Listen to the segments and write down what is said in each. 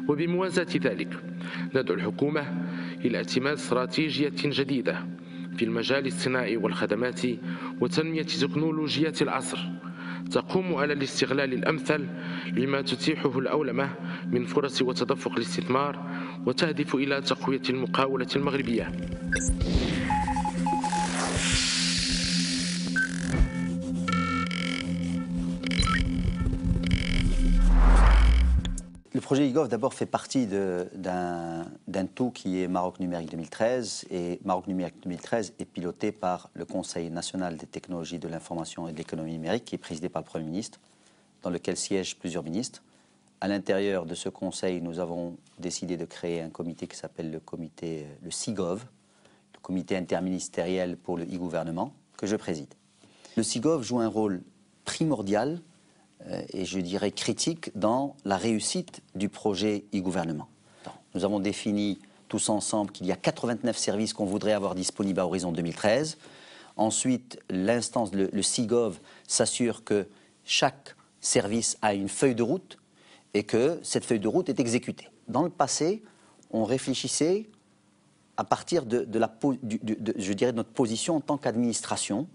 وبموازاة ذلك ندعو الحكومة إلى اعتماد استراتيجية جديدة في المجال الصناعي والخدمات وتنمية تكنولوجيات العصر تقوم على الاستغلال الأمثل لما تتيحه الأولمة من فرص وتدفق الاستثمار وتهدف إلى تقوية المقاولة المغربية. Le projet IGOV d'abord fait partie d'un tout qui est Maroc Numérique 2013, et Maroc Numérique 2013 est piloté par le Conseil national des technologies de l'information et de l'économie numérique qui est présidé par le Premier ministre, dans lequel siègent plusieurs ministres. À l'intérieur de ce conseil, nous avons décidé de créer un comité qui s'appelle le CIGOV, le comité interministériel pour le e-gouvernement, que je préside. Le CIGOV joue un rôle primordial et je dirais critique dans la réussite du projet e-gouvernement. Nous avons défini tous ensemble qu'il y a 89 services qu'on voudrait avoir disponibles à horizon 2013. Ensuite, l'instance, le CIGOV, s'assure que chaque service a une feuille de route et que cette feuille de route est exécutée. Dans le passé, on réfléchissait à partir de notre position en tant qu'administration.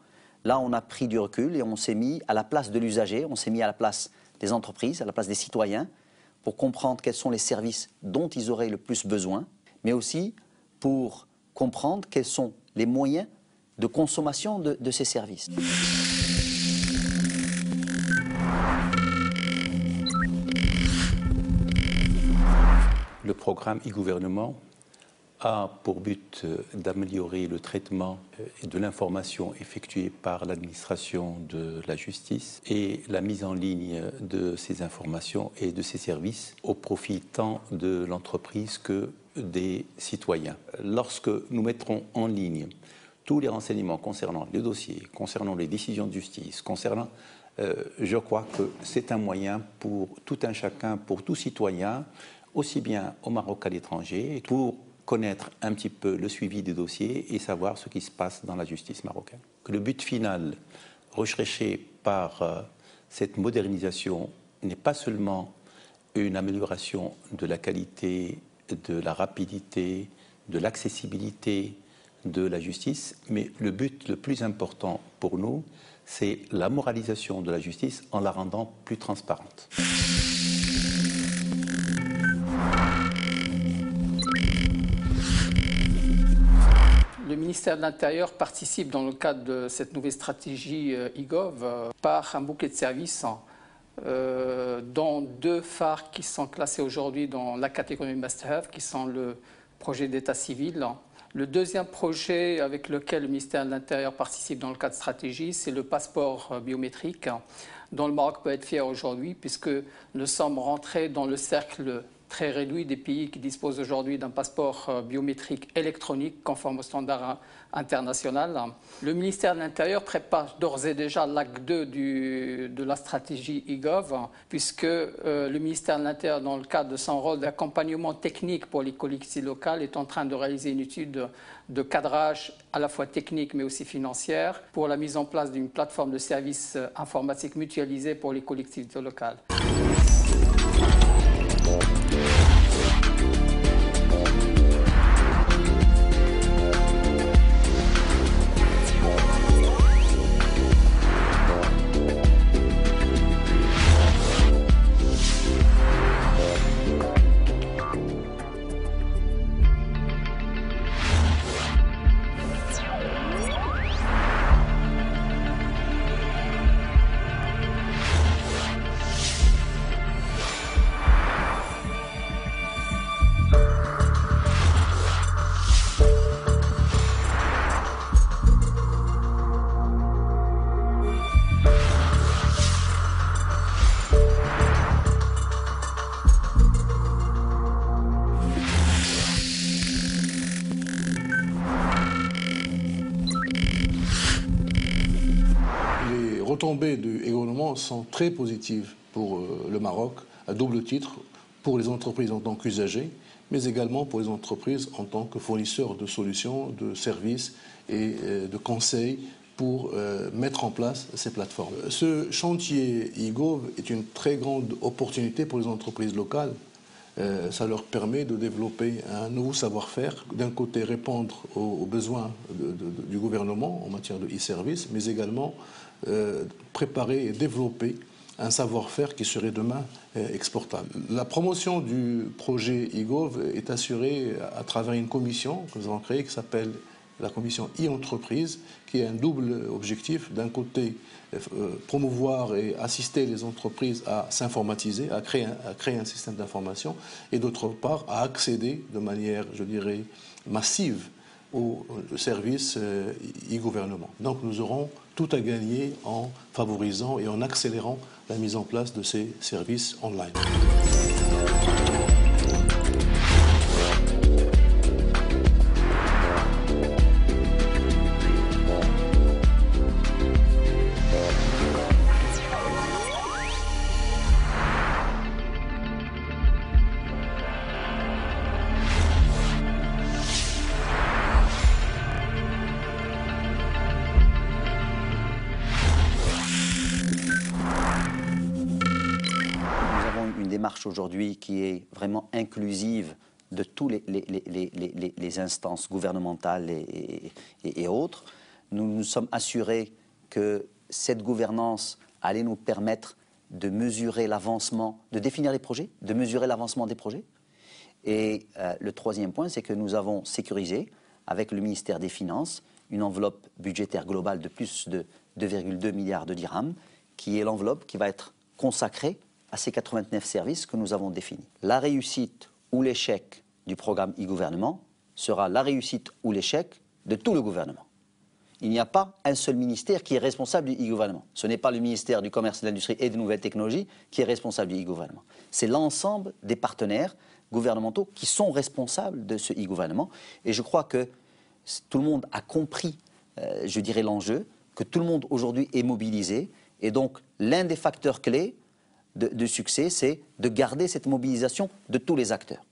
Là, on a pris du recul et on s'est mis à la place de l'usager, on s'est mis à la place des entreprises, à la place des citoyens, pour comprendre quels sont les services dont ils auraient le plus besoin, mais aussi pour comprendre quels sont les moyens de consommation de ces services. Le programme e-gouvernement a pour but d'améliorer le traitement de l'information effectuée par l'administration de la justice et la mise en ligne de ces informations et de ces services au profit tant de l'entreprise que des citoyens. Lorsque nous mettrons en ligne tous les renseignements concernant les dossiers, concernant les décisions de justice, je crois que c'est un moyen pour tout un chacun, pour tout citoyen, aussi bien au Maroc qu'à l'étranger, pour connaître un petit peu le suivi des dossiers et savoir ce qui se passe dans la justice marocaine. Que le but final recherché par cette modernisation n'est pas seulement une amélioration de la qualité, de la rapidité, de l'accessibilité de la justice, mais le but le plus important pour nous, c'est la moralisation de la justice en la rendant plus transparente. Le ministère de l'Intérieur participe dans le cadre de cette nouvelle stratégie e-Gov par un bouquet de services dont deux phares qui sont classés aujourd'hui dans la catégorie must-have, qui sont le projet d'état civil. Le deuxième projet avec lequel le ministère de l'Intérieur participe dans le cadre de stratégie, c'est le passeport biométrique dont le Maroc peut être fier aujourd'hui puisque nous sommes rentrés dans le cercle très réduit des pays qui disposent aujourd'hui d'un passeport biométrique électronique conforme aux standards internationaux. Le ministère de l'Intérieur prépare d'ores et déjà l'acte 2 de la stratégie e-Gov, puisque le ministère de l'Intérieur, dans le cadre de son rôle d'accompagnement technique pour les collectivités locales, est en train de réaliser une étude de cadrage à la fois technique mais aussi financière pour la mise en place d'une plateforme de services informatiques mutualisés pour les collectivités locales. Les retombées du e-gouvernement sont très positives pour le Maroc, à double titre, pour les entreprises en tant qu'usagers, mais également pour les entreprises en tant que fournisseurs de solutions, de services et de conseils pour mettre en place ces plateformes. Ce chantier e-Gov est une très grande opportunité pour les entreprises locales Ça leur permet de développer un nouveau savoir-faire, d'un côté répondre aux besoins du gouvernement en matière de e-service, mais également préparer et développer un savoir-faire qui serait demain exportable. La promotion du projet e-Gov est assurée à travers une commission que nous avons créée qui s'appelle la commission e-entreprise, qui a un double objectif. D'un côté, promouvoir et assister les entreprises à s'informatiser, à créer un système d'information, et d'autre part, à accéder de manière, je dirais, massive aux services e-gouvernement. Donc nous aurons tout à gagner en favorisant et en accélérant la mise en place de ces services online. Démarche aujourd'hui qui est vraiment inclusive de toutes les instances gouvernementales et autres. Nous nous sommes assurés que cette gouvernance allait nous permettre de mesurer l'avancement, de définir les projets, de mesurer l'avancement des projets. Et le troisième point, c'est que nous avons sécurisé, avec le ministère des Finances, une enveloppe budgétaire globale de plus de 2,2 milliards de dirhams, qui est l'enveloppe qui va être consacrée à ces 89 services que nous avons définis. La réussite ou l'échec du programme e-gouvernement sera la réussite ou l'échec de tout le gouvernement. Il n'y a pas un seul ministère qui est responsable du e-gouvernement. Ce n'est pas le ministère du Commerce, de l'Industrie et des Nouvelles Technologies qui est responsable du e-gouvernement. C'est l'ensemble des partenaires gouvernementaux qui sont responsables de ce e-gouvernement. Et je crois que tout le monde a compris, je dirais, l'enjeu, que tout le monde aujourd'hui est mobilisé. Et donc, l'un des facteurs clés de succès, c'est de garder cette mobilisation de tous les acteurs.